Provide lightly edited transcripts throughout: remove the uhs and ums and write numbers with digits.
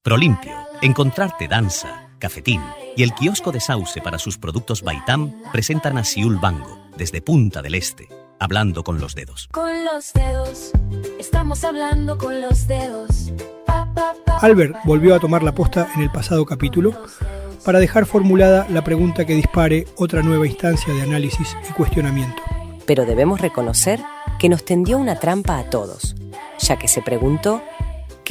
Prolimpio, Encontrarte Danza, Cafetín y el kiosco de Sauce para sus productos Baitam presentan a Siul Bango desde Punta del Este, hablando con los dedos. Con los dedos, estamos hablando con los dedos. Albert volvió a tomar la posta en el pasado capítulo para dejar formulada la pregunta que dispare otra nueva instancia de análisis y cuestionamiento. Pero debemos reconocer que nos tendió una trampa a todos, ya que se preguntó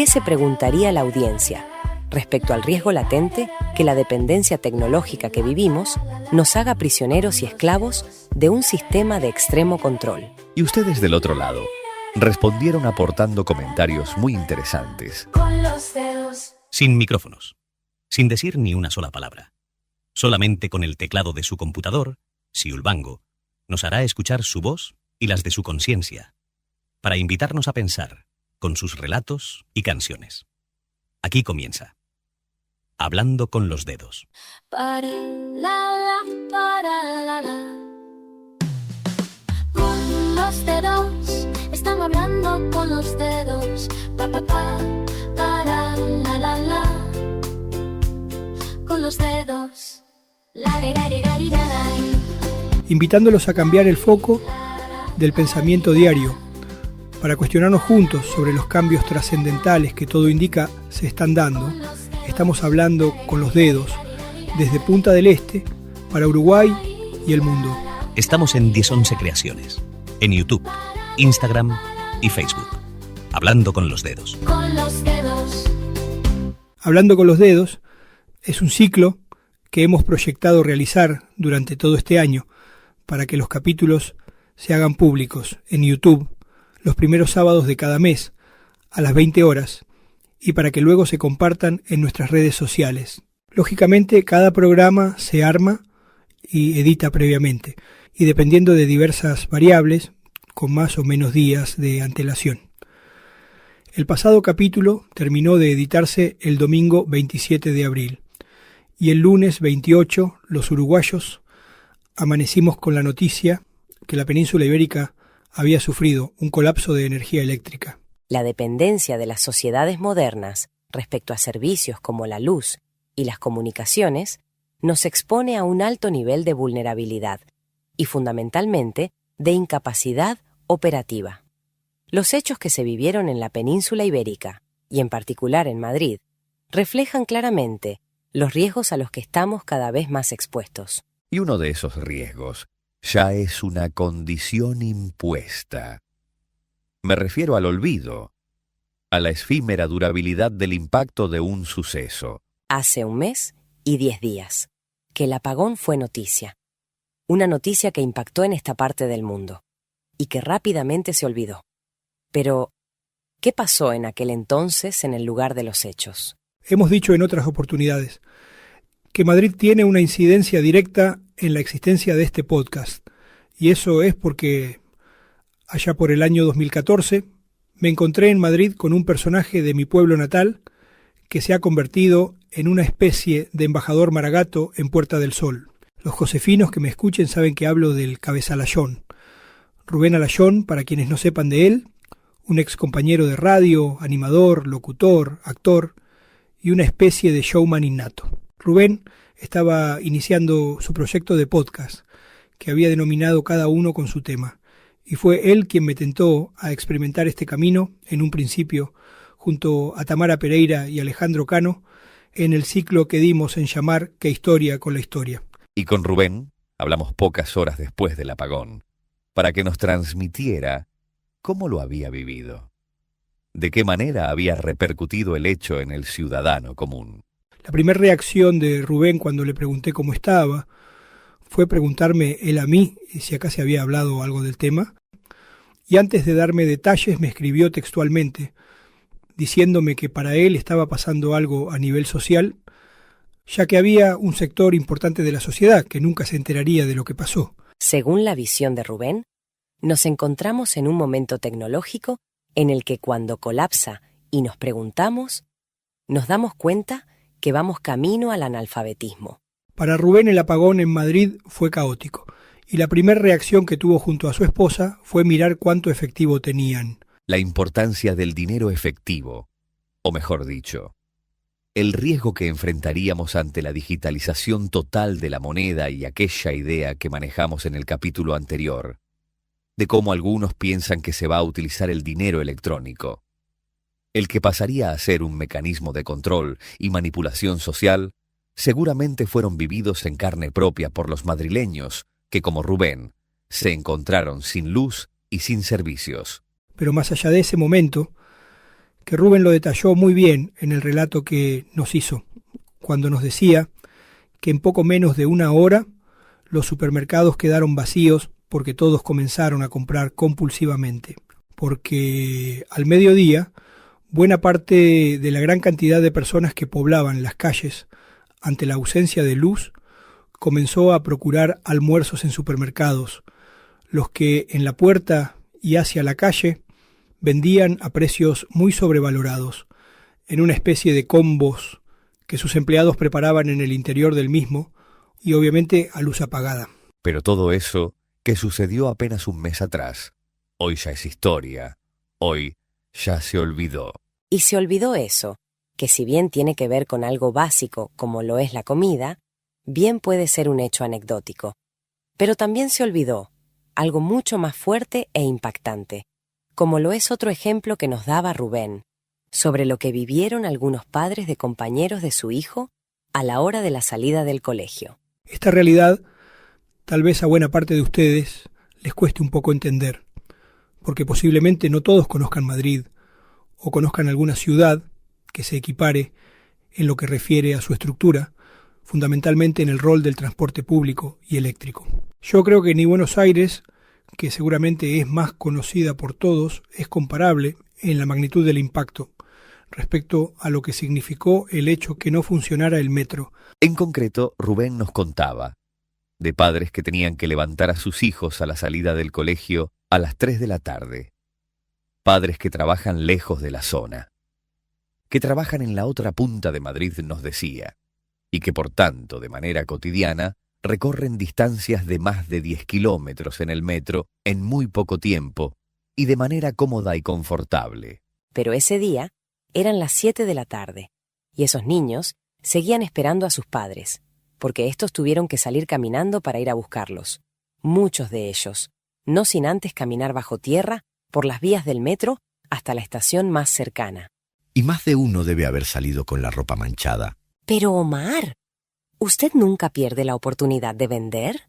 ¿qué se preguntaría la audiencia respecto al riesgo latente que la dependencia tecnológica que vivimos nos haga prisioneros y esclavos de un sistema de extremo control? Y ustedes del otro lado respondieron aportando comentarios muy interesantes. Con los dedos. Sin micrófonos, sin decir ni una sola palabra. Solamente con el teclado de su computador, Siul Bango nos hará escuchar su voz y las de su conciencia, para invitarnos a pensar con sus relatos y canciones. Aquí comienza Hablando con los dedos. Para la, para la. Con los dedos, estamos hablando con los dedos. Para la. Con los dedos. Invitándolos a cambiar el foco del pensamiento diario para cuestionarnos juntos sobre los cambios trascendentales que todo indica se están dando. Estamos hablando con los dedos desde Punta del Este para Uruguay y el mundo. Estamos en 1011 Creaciones, en YouTube, Instagram y Facebook. Hablando con los dedos. Con los dedos. Hablando con los dedos es un ciclo que hemos proyectado realizar durante todo este año para que los capítulos se hagan públicos en YouTube los primeros sábados de cada mes a las 20 horas y para que luego se compartan en nuestras redes sociales. Lógicamente, cada programa se arma y edita previamente y dependiendo de diversas variables, con más o menos días de antelación. El pasado capítulo terminó de editarse el domingo 27 de abril y el lunes 28 los uruguayos amanecimos con la noticia que la península ibérica había sufrido un colapso de energía eléctrica. La dependencia de las sociedades modernas respecto a servicios como la luz y las comunicaciones nos expone a un alto nivel de vulnerabilidad y fundamentalmente de incapacidad operativa. Los hechos que se vivieron en la península ibérica, y en particular en Madrid, reflejan claramente los riesgos a los que estamos cada vez más expuestos. Y uno de esos riesgos ya es una condición impuesta. Me refiero al olvido, a la efímera durabilidad del impacto de un suceso. Hace un mes y 10 días, que el apagón fue noticia. Una noticia que impactó en esta parte del mundo, y que rápidamente se olvidó. Pero, ¿qué pasó en aquel entonces en el lugar de los hechos? Hemos dicho en otras oportunidades que Madrid tiene una incidencia directa en la existencia de este podcast, y eso es porque allá por el año 2014 me encontré en Madrid con un personaje de mi pueblo natal que se ha convertido en una especie de embajador maragato en Puerta del Sol. Los josefinos que me escuchen saben que hablo del Cabeza Alayón. Rubén Alayón, para quienes no sepan de él, un ex compañero de radio, animador, locutor, actor y una especie de showman innato. Rubén estaba iniciando su proyecto de podcast, que había denominado Cada uno con su tema, y fue él quien me tentó a experimentar este camino en un principio, junto a Tamara Pereira y Alejandro Cano, en el ciclo que dimos en llamar ¿Qué historia con la historia? Y con Rubén hablamos pocas horas después del apagón, para que nos transmitiera cómo lo había vivido, de qué manera había repercutido el hecho en el ciudadano común. La primera reacción de Rubén cuando le pregunté cómo estaba fue preguntarme él a mí si acá se había hablado algo del tema, y antes de darme detalles me escribió textualmente, diciéndome que para él estaba pasando algo a nivel social, ya que había un sector importante de la sociedad que nunca se enteraría de lo que pasó. Según la visión de Rubén, nos encontramos en un momento tecnológico en el que cuando colapsa y nos preguntamos, nos damos cuenta que vamos camino al analfabetismo. Para Rubén el apagón en Madrid fue caótico, y la primera reacción que tuvo junto a su esposa fue mirar cuánto efectivo tenían. La importancia del dinero efectivo, o mejor dicho, el riesgo que enfrentaríamos ante la digitalización total de la moneda y aquella idea que manejamos en el capítulo anterior, de cómo algunos piensan que se va a utilizar el dinero electrónico, el que pasaría a ser un mecanismo de control y manipulación social, seguramente fueron vividos en carne propia por los madrileños que, como Rubén, se encontraron sin luz y sin servicios. Pero más allá de ese momento, que Rubén lo detalló muy bien en el relato que nos hizo, cuando nos decía que en poco menos de una hora los supermercados quedaron vacíos porque todos comenzaron a comprar compulsivamente, porque al mediodía buena parte de la gran cantidad de personas que poblaban las calles ante la ausencia de luz comenzó a procurar almuerzos en supermercados, los que en la puerta y hacia la calle vendían a precios muy sobrevalorados, en una especie de combos que sus empleados preparaban en el interior del mismo y obviamente a luz apagada. Pero todo eso que sucedió apenas un mes atrás, hoy ya es historia, hoy ya se olvidó. Y se olvidó eso, que si bien tiene que ver con algo básico como lo es la comida, bien puede ser un hecho anecdótico. Pero también se olvidó algo mucho más fuerte e impactante, como lo es otro ejemplo que nos daba Rubén, sobre lo que vivieron algunos padres de compañeros de su hijo a la hora de la salida del colegio. Esta realidad, tal vez a buena parte de ustedes les cueste un poco entender, porque posiblemente no todos conozcan Madrid o conozcan alguna ciudad que se equipare en lo que refiere a su estructura, fundamentalmente en el rol del transporte público y eléctrico. Yo creo que ni Buenos Aires, que seguramente es más conocida por todos, es comparable en la magnitud del impacto respecto a lo que significó el hecho que no funcionara el metro. En concreto, Rubén nos contaba de padres que tenían que levantar a sus hijos a la salida del colegio a las 3 de la tarde. Padres que trabajan lejos de la zona, que trabajan en la otra punta de Madrid, nos decía, y que por tanto, de manera cotidiana, recorren distancias de más de 10 kilómetros en el metro en muy poco tiempo y de manera cómoda y confortable. Pero ese día eran las 7 de la tarde, y esos niños seguían esperando a sus padres, porque estos tuvieron que salir caminando para ir a buscarlos. Muchos de ellos, no sin antes caminar bajo tierra por las vías del metro hasta la estación más cercana. Y más de uno debe haber salido con la ropa manchada. Pero Omar, ¿usted nunca pierde la oportunidad de vender?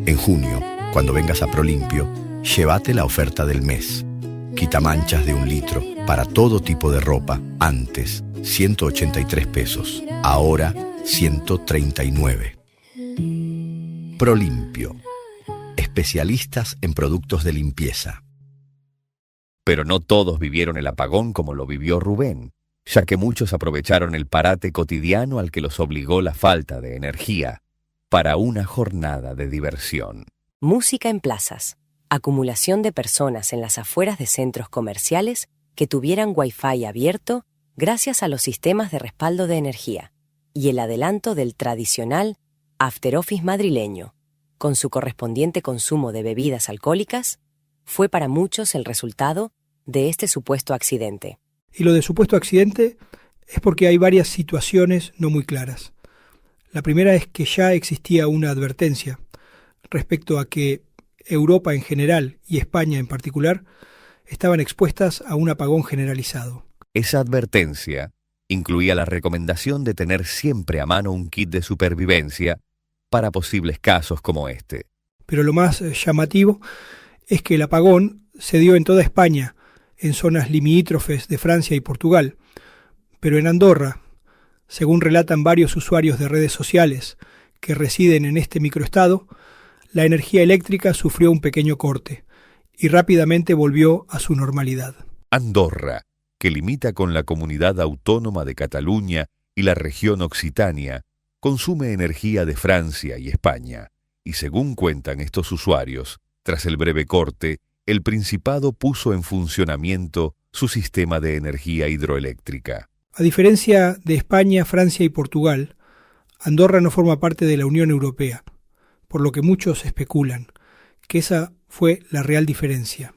En junio, cuando vengas a Prolimpio, llévate la oferta del mes. Quitamanchas de 1 litro para todo tipo de ropa. Antes, 183 pesos. Ahora, 139. Prolimpio. Especialistas en productos de limpieza. Pero no todos vivieron el apagón como lo vivió Rubén, ya que muchos aprovecharon el parate cotidiano al que los obligó la falta de energía para una jornada de diversión. Música en plazas, acumulación de personas en las afueras de centros comerciales que tuvieran Wi-Fi abierto gracias a los sistemas de respaldo de energía y el adelanto del tradicional after office madrileño, con su correspondiente consumo de bebidas alcohólicas, fue para muchos el resultado de este supuesto accidente. Y lo de supuesto accidente es porque hay varias situaciones no muy claras. La primera es que ya existía una advertencia respecto a que Europa en general y España en particular estaban expuestas a un apagón generalizado. Esa advertencia incluía la recomendación de tener siempre a mano un kit de supervivencia para posibles casos como este. Pero lo más llamativo es que el apagón se dio en toda España, en zonas limítrofes de Francia y Portugal, pero en Andorra, según relatan varios usuarios de redes sociales que residen en este microestado, la energía eléctrica sufrió un pequeño corte y rápidamente volvió a su normalidad. Andorra, que limita con la Comunidad Autónoma de Cataluña y la región Occitania, consume energía de Francia y España, y según cuentan estos usuarios, tras el breve corte, el Principado puso en funcionamiento su sistema de energía hidroeléctrica. A diferencia de España, Francia y Portugal, Andorra no forma parte de la Unión Europea, por lo que muchos especulan que esa fue la real diferencia.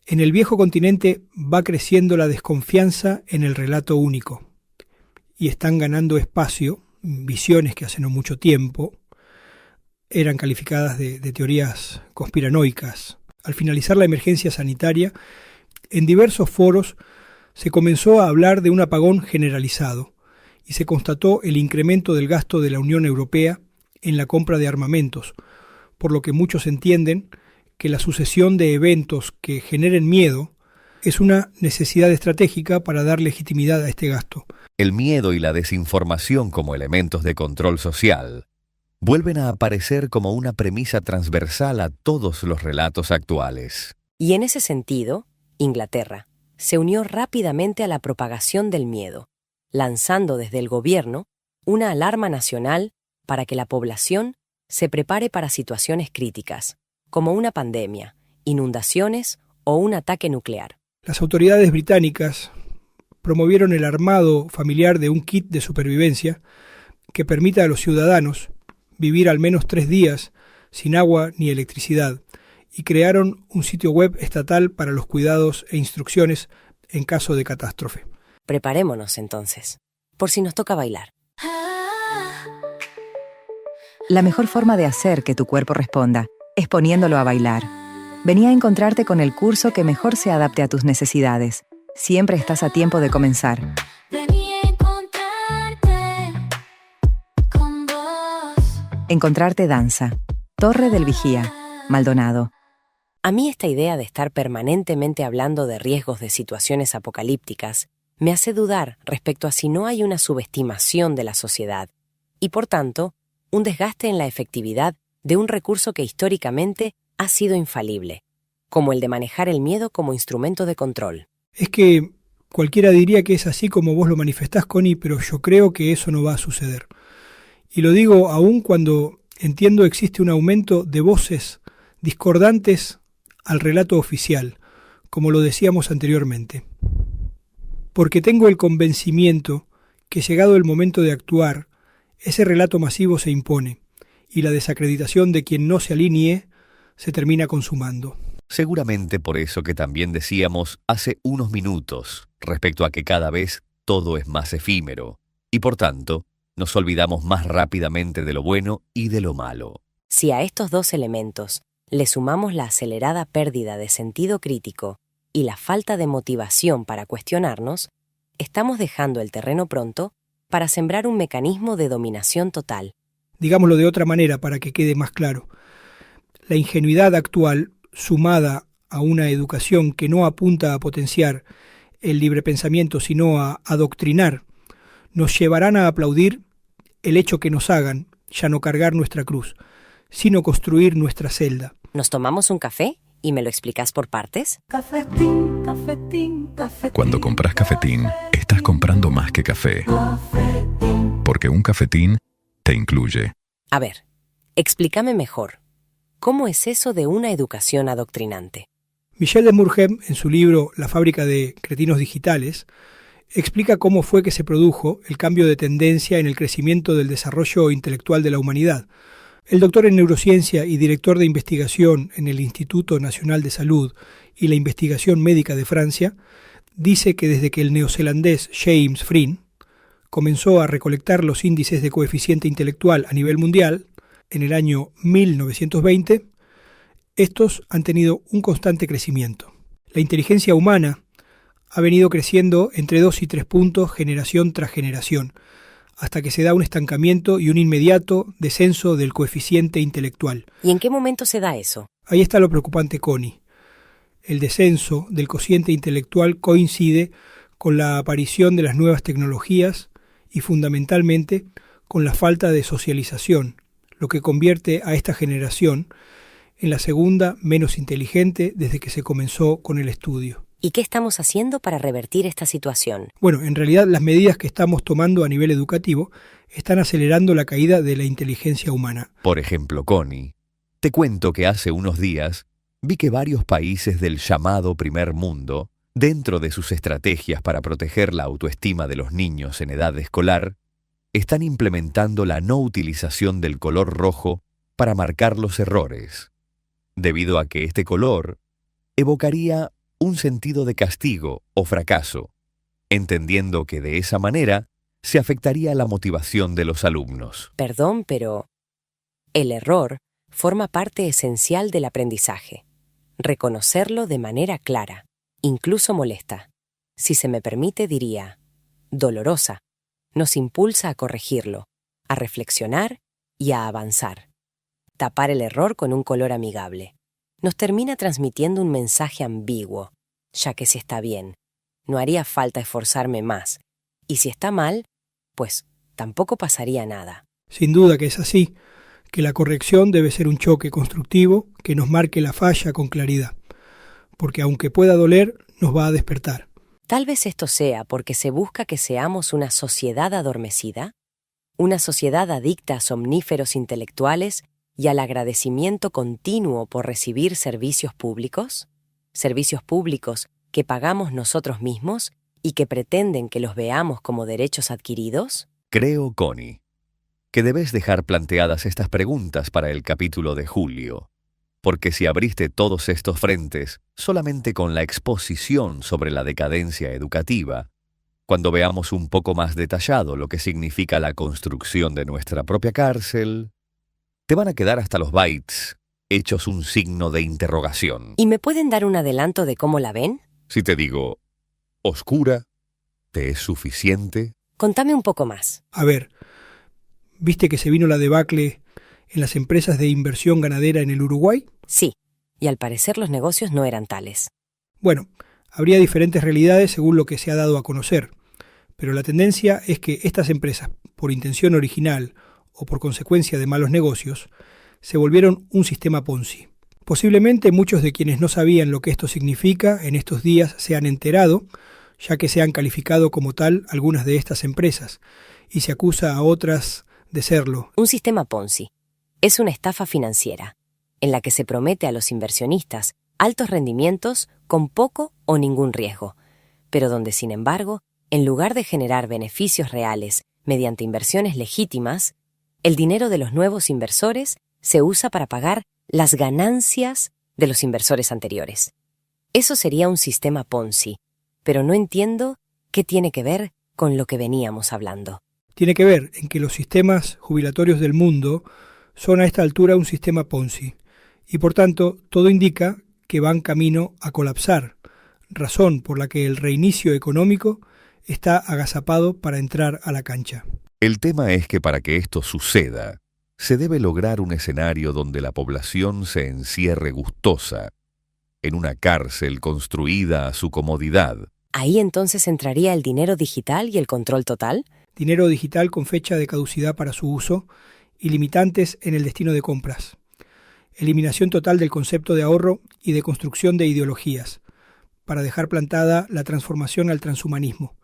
En el viejo continente va creciendo la desconfianza en el relato único y están ganando espacio visiones que hace no mucho tiempo eran calificadas de teorías conspiranoicas. Al finalizar la emergencia sanitaria, en diversos foros se comenzó a hablar de un apagón generalizado y se constató el incremento del gasto de la Unión Europea en la compra de armamentos, por lo que muchos entienden que la sucesión de eventos que generen miedo es una necesidad estratégica para dar legitimidad a este gasto. El miedo y la desinformación como elementos de control social vuelven a aparecer como una premisa transversal a todos los relatos actuales. Y en ese sentido, Inglaterra se unió rápidamente a la propagación del miedo, lanzando desde el gobierno una alarma nacional para que la población se prepare para situaciones críticas, como una pandemia, inundaciones o un ataque nuclear. Las autoridades británicas promovieron el armado familiar de un kit de supervivencia que permita a los ciudadanos vivir al menos 3 días sin agua ni electricidad y crearon un sitio web estatal para los cuidados e instrucciones en caso de catástrofe. Preparémonos entonces, por si nos toca bailar. La mejor forma de hacer que tu cuerpo responda es poniéndolo a bailar. Vení a encontrarte con el curso que mejor se adapte a tus necesidades. Siempre estás a tiempo de comenzar. Vení a encontrarte con vos. Encontrarte Danza. Torre del Vigía, Maldonado. A mí esta idea de estar permanentemente hablando de riesgos de situaciones apocalípticas me hace dudar respecto a si no hay una subestimación de la sociedad y, por tanto, un desgaste en la efectividad de un recurso que históricamente ha sido infalible, como el de manejar el miedo como instrumento de control. Es que cualquiera diría que es así como vos lo manifestás, Connie, pero yo creo que eso no va a suceder. Y lo digo aún cuando entiendo existe un aumento de voces discordantes al relato oficial, como lo decíamos anteriormente. Porque tengo el convencimiento que llegado el momento de actuar, ese relato masivo se impone y la desacreditación de quien no se alinee se termina consumando. Seguramente por eso que también decíamos hace unos minutos respecto a que cada vez todo es más efímero y por tanto nos olvidamos más rápidamente de lo bueno y de lo malo. Si a estos dos elementos le sumamos la acelerada pérdida de sentido crítico y la falta de motivación para cuestionarnos, estamos dejando el terreno pronto para sembrar un mecanismo de dominación total. Digámoslo de otra manera para que quede más claro. La ingenuidad actual, sumada a una educación que no apunta a potenciar el libre pensamiento, sino a adoctrinar, nos llevarán a aplaudir el hecho que nos hagan ya no cargar nuestra cruz, sino construir nuestra celda. ¿Nos tomamos un café y me lo explicas por partes? Cafetín, cafetín, cafetín. Cuando compras cafetín, estás comprando más que café. Porque un cafetín te incluye. A ver, explícame mejor. ¿Cómo es eso de una educación adoctrinante? Michel de Murgem, en su libro La fábrica de cretinos digitales, explica cómo fue que se produjo el cambio de tendencia en el crecimiento del desarrollo intelectual de la humanidad. El doctor en neurociencia y director de investigación en el Instituto Nacional de Salud y la Investigación Médica de Francia, dice que desde que el neozelandés James Freen comenzó a recolectar los índices de coeficiente intelectual a nivel mundial, en el año 1920, estos han tenido un constante crecimiento. La inteligencia humana ha venido creciendo entre 2 y 3 puntos generación tras generación, hasta que se da un estancamiento y un inmediato descenso del coeficiente intelectual. ¿Y en qué momento se da eso? Ahí está lo preocupante, Connie. El descenso del cociente intelectual coincide con la aparición de las nuevas tecnologías y fundamentalmente con la falta de socialización, lo que convierte a esta generación en la segunda menos inteligente desde que se comenzó con el estudio. ¿Y qué estamos haciendo para revertir esta situación? Bueno, en realidad las medidas que estamos tomando a nivel educativo están acelerando la caída de la inteligencia humana. Por ejemplo, Connie, te cuento que hace unos días vi que varios países del llamado primer mundo, dentro de sus estrategias para proteger la autoestima de los niños en edad escolar, están implementando la no utilización del color rojo para marcar los errores, debido a que este color evocaría un sentido de castigo o fracaso, entendiendo que de esa manera se afectaría la motivación de los alumnos. Perdón, pero el error forma parte esencial del aprendizaje. Reconocerlo de manera clara, incluso molesta. Si se me permite, diría, dolorosa, nos impulsa a corregirlo, a reflexionar y a avanzar. Tapar el error con un color amigable nos termina transmitiendo un mensaje ambiguo, ya que si está bien, no haría falta esforzarme más, y si está mal, pues tampoco pasaría nada. Sin duda que es así, que la corrección debe ser un choque constructivo que nos marque la falla con claridad, porque aunque pueda doler, nos va a despertar. Tal vez esto sea porque se busca que seamos una sociedad adormecida, una sociedad adicta a somníferos intelectuales y al agradecimiento continuo por recibir servicios públicos que pagamos nosotros mismos y que pretenden que los veamos como derechos adquiridos. Creo, Connie, que debes dejar planteadas estas preguntas para el capítulo de julio, porque si abriste todos estos frentes solamente con la exposición sobre la decadencia educativa, cuando veamos un poco más detallado lo que significa la construcción de nuestra propia cárcel, te van a quedar hasta los bytes hechos un signo de interrogación. ¿Y me pueden dar un adelanto de cómo la ven? Si te digo, oscura, ¿te es suficiente? Contame un poco más. A ver, ¿viste que se vino la debacle en las empresas de inversión ganadera en el Uruguay? Sí, y al parecer los negocios no eran tales. Bueno, habría diferentes realidades según lo que se ha dado a conocer, pero la tendencia es que estas empresas, por intención original o por consecuencia de malos negocios, se volvieron un sistema Ponzi. Posiblemente muchos de quienes no sabían lo que esto significa en estos días se han enterado, ya que se han calificado como tal algunas de estas empresas, y se acusa a otras de serlo. Un sistema Ponzi es una estafa financiera, en la que se promete a los inversionistas altos rendimientos con poco o ningún riesgo, pero donde, sin embargo, en lugar de generar beneficios reales mediante inversiones legítimas, el dinero de los nuevos inversores se usa para pagar las ganancias de los inversores anteriores. Eso sería un sistema Ponzi, pero no entiendo qué tiene que ver con lo que veníamos hablando. Tiene que ver en que los sistemas jubilatorios del mundo son a esta altura un sistema Ponzi, y por tanto todo indica que van camino a colapsar, razón por la que el reinicio económico está agazapado para entrar a la cancha. El tema es que para que esto suceda, se debe lograr un escenario donde la población se encierre gustosa, en una cárcel construida a su comodidad. ¿Ahí entonces entraría el dinero digital y el control total? Dinero digital con fecha de caducidad para su uso y limitantes en el destino de compras. Eliminación total del concepto de ahorro y de construcción de ideologías, para dejar plantada la transformación al transhumanismo.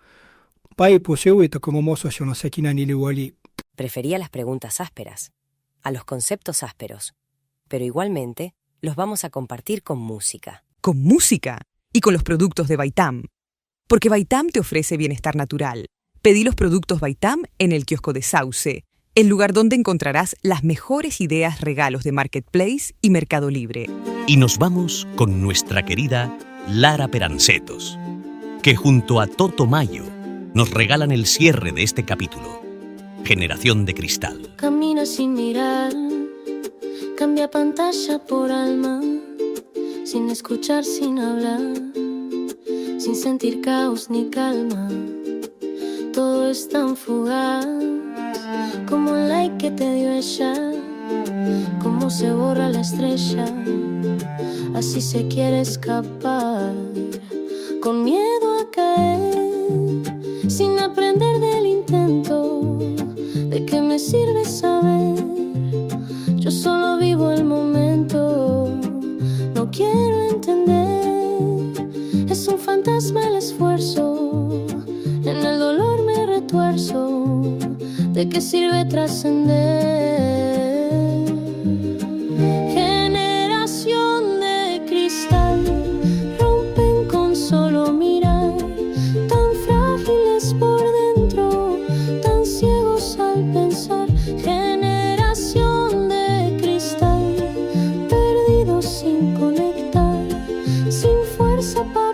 Prefería las preguntas ásperas, a los conceptos ásperos, pero igualmente los vamos a compartir con música. Con música y con los productos de Baitam. Porque Baitam te ofrece bienestar natural. Pedí los productos Baitam en el kiosco de Sauce, el lugar donde encontrarás las mejores ideas regalos de Marketplace y Mercado Libre. Y nos vamos con nuestra querida Lara Perancetos, que junto a Toto Mayo nos regalan el cierre de este capítulo, Generación de Cristal. Camina sin mirar, cambia pantalla por alma, sin escuchar, sin hablar, sin sentir caos ni calma. Todo es tan fugaz, como el like que te dio ella, como se borra la estrella, así se quiere escapar, con miedo a caer, sin aprender del intento. ¿De qué me sirve saber? Yo solo vivo el momento, no quiero entender, es un fantasma el esfuerzo, en el dolor me retuerzo. ¿De qué sirve trascender? Generación de cristal, rompen con solo mirar, tan frágiles por dentro, tan ciegos al pensar. Generación de cristal, perdidos sin conectar, sin fuerza para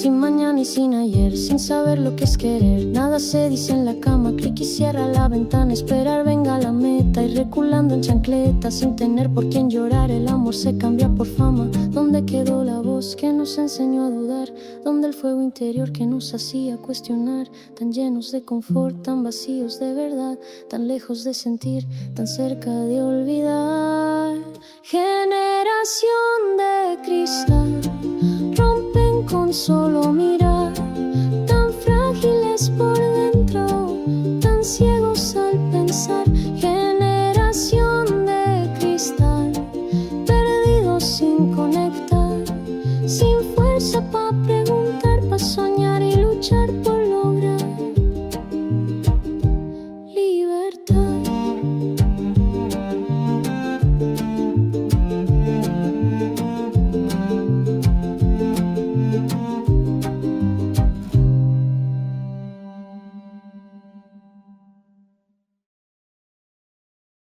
sin mañana y sin ayer, sin saber lo que es querer. Nada se dice en la cama, clic y cierra la ventana. Esperar venga la meta, ir reculando en chancleta, sin tener por quién llorar. El amor se cambia por fama. ¿Dónde quedó la voz que nos enseñó a dudar? ¿Dónde el fuego interior que nos hacía cuestionar? Tan llenos de confort, tan vacíos de verdad, tan lejos de sentir, tan cerca de olvidar. Generación de cristal, rompen con solo mirar, tan frágiles por dentro, tan ciegos al pensar. Generación de cristal, perdidos sin conectar, sin fuerza pa' preguntar, pa' soñar y luchar.